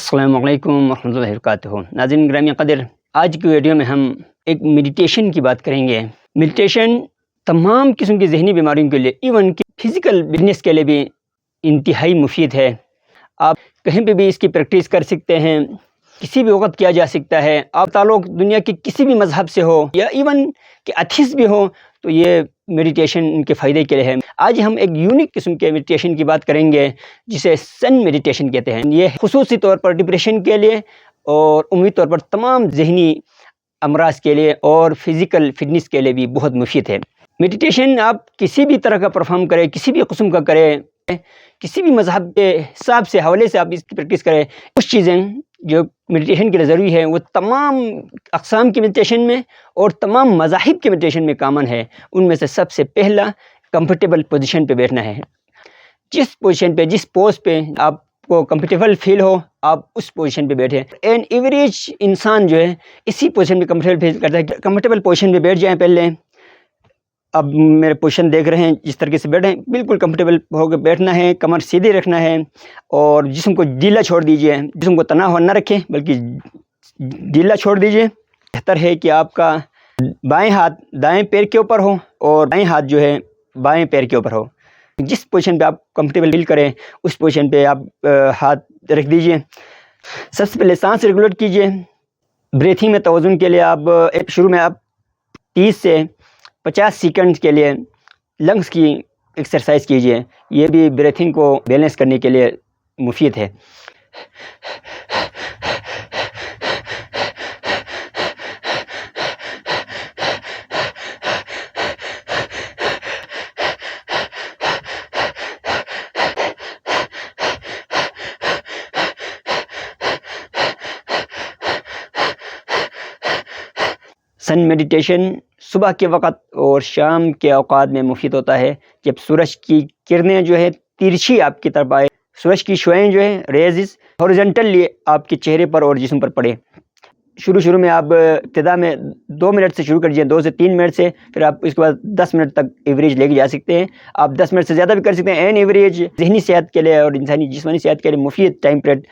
السلام علیکم ورحمۃ اللہ وبرکاتہ۔ ناظرین گرامی قدر، آج کی ویڈیو میں ہم ایک میڈیٹیشن کی بات کریں گے۔ میڈیٹیشن تمام قسم کی ذہنی بیماریوں کے لیے، ایون کہ فزیکل فٹنس کے لیے بھی انتہائی مفید ہے۔ آپ کہیں پہ بھی اس کی پریکٹس کر سکتے ہیں، کسی بھی وقت کیا جا سکتا ہے۔ آپ تعلق دنیا کے کسی بھی مذہب سے ہو یا ایون کہ ایتھیسٹ بھی ہو تو یہ میڈیٹیشن ان کے فائدے کے لیے ہے۔ آج ہم ایک یونیک قسم کے میڈیٹیشن کی بات کریں گے جسے سن میڈیٹیشن کہتے ہیں۔ یہ خصوصی طور پر ڈپریشن کے لیے اور عمومی طور پر تمام ذہنی امراض کے لیے اور فزیکل فٹنس کے لیے بھی بہت مفید ہے۔ میڈیٹیشن آپ کسی بھی طرح کا پرفارم کریں، کسی بھی قسم کا کریں، کسی بھی مذہب کے حساب سے حوالے سے آپ اس کی پریکٹس کریں، کچھ چیزیں جو میڈیٹیشن کے لیے ضروری ہے وہ تمام اقسام کی میڈیٹیشن میں اور تمام مذاہب کے میڈیٹیشن میں کامن ہے۔ ان میں سے سب سے پہلا کمفرٹیبل پوزیشن پہ بیٹھنا ہے۔ جس پوزیشن پہ، جس پوز پہ آپ کو کمفرٹیبل فیل ہو، آپ اس پوزیشن پہ بیٹھیں۔ این ایوریج انسان جو ہے اسی پوزیشن پہ کمفرٹیبل فیل کرتا ہے۔ کمفرٹیبل پوزیشن پہ بیٹھ جائیں پہلے۔ اب میرے پوزیشن دیکھ رہے ہیں، جس طریقے سے بیٹھیں بالکل کمفرٹیبل ہو کے بیٹھنا ہے، کمر سیدھی رکھنا ہے اور جسم کو ڈھیلا چھوڑ دیجئے۔ جسم کو تنا ہوا نہ رکھیں بلکہ ڈھیلا چھوڑ دیجئے۔ بہتر ہے کہ آپ کا بائیں ہاتھ دائیں پیر کے اوپر ہو اور دائیں ہاتھ جو ہے بائیں پیر کے اوپر ہو۔ جس پوزیشن پہ آپ کمفرٹیبل فیل کریں اس پوزیشن پہ آپ ہاتھ رکھ دیجئے۔ سب سے پہلے سانس ریگولیٹ کیجئے۔ بریتھنگ میں توازن کے لیے آپ شروع میں آپ 30 سے 50 سیکنڈ کے لیے لنگس کی ایکسرسائز کیجئے۔ یہ بھی بریتھنگ کو بیلنس کرنے کے لیے مفید ہے۔ سن میڈیٹیشن صبح کے وقت اور شام کے اوقات میں مفید ہوتا ہے، جب سورج کی کرنیں جو ہے ترچھی آپ کی طرف آئے، سورج کی شعاعیں جو ہے ریزز ہورزنٹلی آپ کے چہرے پر اور جسم پر پڑے۔ شروع میں آپ ابتدا میں 2 منٹ سے شروع کر دیجیے، 2 سے 3 منٹ سے، پھر آپ اس کے بعد 10 منٹ تک ایوریج لے کے جا سکتے ہیں۔ آپ 10 منٹ سے زیادہ بھی کر سکتے ہیں۔ این ایوریج ذہنی صحت کے لیے اور انسانی جسمانی صحت کے لیے مفید ٹائم پیریڈ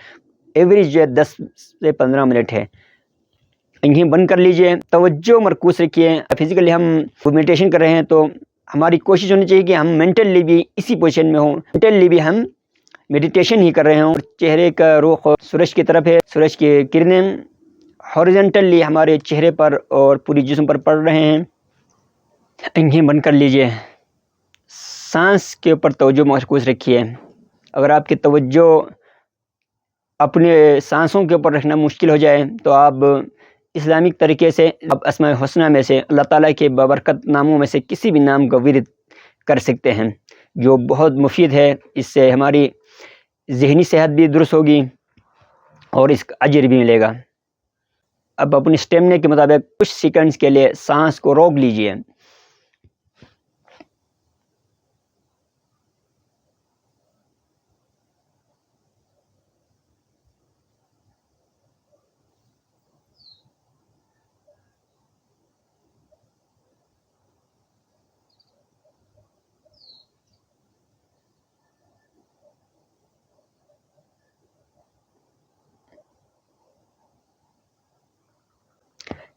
ایوریج جو ہے 10 سے 15 منٹ ہے۔ آنکھیں بند کر لیجئے، توجہ مرکوز رکھیے۔ فزیکلی ہم میڈیٹیشن کر رہے ہیں تو ہماری کوشش ہونی چاہیے کہ ہم مینٹلی بھی اسی پوزیشن میں ہوں، مینٹلی بھی ہم میڈیٹیشن ہی کر رہے ہوں۔ چہرے کا رخ سورج کی طرف ہے، سورج کی کرنیں ہارزنٹلی ہمارے چہرے پر اور پوری جسم پر پڑ رہے ہیں۔ آنکھیں بند کر لیجئے، سانس کے اوپر توجہ مرکوز رکھیے۔ اگر آپ کی توجہ اپنے سانسوں کے اوپر رکھنا مشکل ہو جائے تو آپ اسلامک طریقے سے اسماء الحسنی میں سے اللہ تعالیٰ کے بابرکت ناموں میں سے کسی بھی نام کا ورد کر سکتے ہیں، جو بہت مفید ہے۔ اس سے ہماری ذہنی صحت بھی درست ہوگی اور اس کا اجر بھی ملے گا۔ اب اپنی اسٹیمنا کے مطابق کچھ سیکنڈز کے لیے سانس کو روک لیجئے۔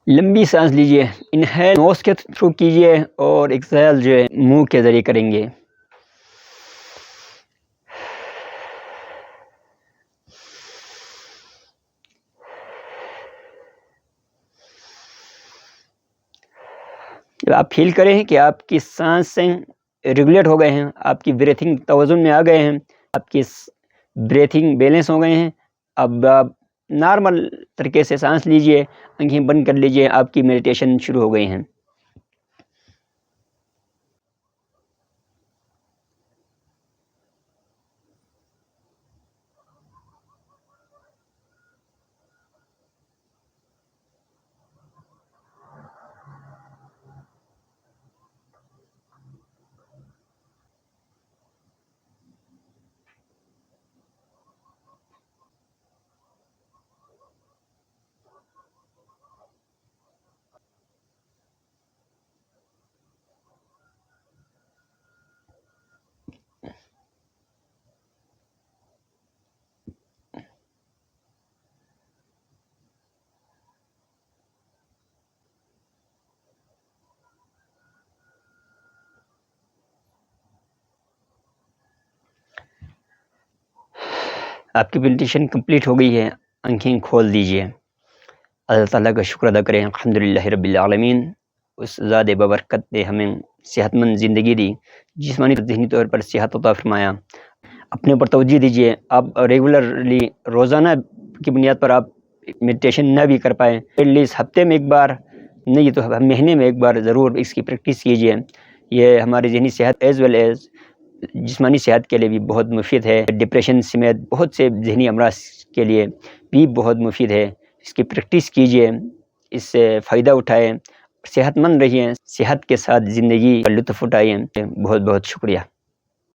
لمبی سانس لیجئے، انہیل نوز کے تھرو کیجئے اور ایکسہیل جو ہے منہ کے ذریعے کریں گے۔ جب آپ فیل کریں کہ آپ کی سانسیں ریگولیٹ ہو گئے ہیں، آپ کی بریتھنگ توازن میں آ گئے ہیں، آپ کی بریتھنگ بیلنس ہو گئے ہیں، اب آپ نارمل طریقے سے سانس لیجئے، آنکھیں بند کر لیجئے، آپ کی میڈیٹیشن شروع ہو گئی ہیں۔ آپ کی میڈیٹیشن کمپلیٹ ہو گئی ہے، آنکھیں کھول دیجیے، اللہ تعالیٰ کا شکر ادا کریں۔ الحمدللہ رب العالمین، اس ذات بابرکت نے ہمیں صحت مند زندگی دی، جسمانی اور ذہنی طور پر صحت عطا فرمایا۔ اپنے اوپر توجہ دیجیے، آپ ریگولرلی روزانہ کی بنیاد پر آپ میڈیٹیشن نہ بھی کر پائیں، ایٹ لیسٹ ہفتے میں ایک بار نہیں تو مہینے میں ایک بار ضرور اس کی پریکٹس کیجیے۔ یہ ہماری ذہنی صحت ایز ویل ایز جسمانی صحت کے لیے بھی بہت مفید ہے، ڈپریشن سمیت بہت سے ذہنی امراض کے لیے بھی بہت مفید ہے۔ اس کی پریکٹس کیجیے، اس سے فائدہ اٹھائیں، صحت مند رہیے، صحت کے ساتھ زندگی کا لطف اٹھائیں۔ بہت بہت شکریہ۔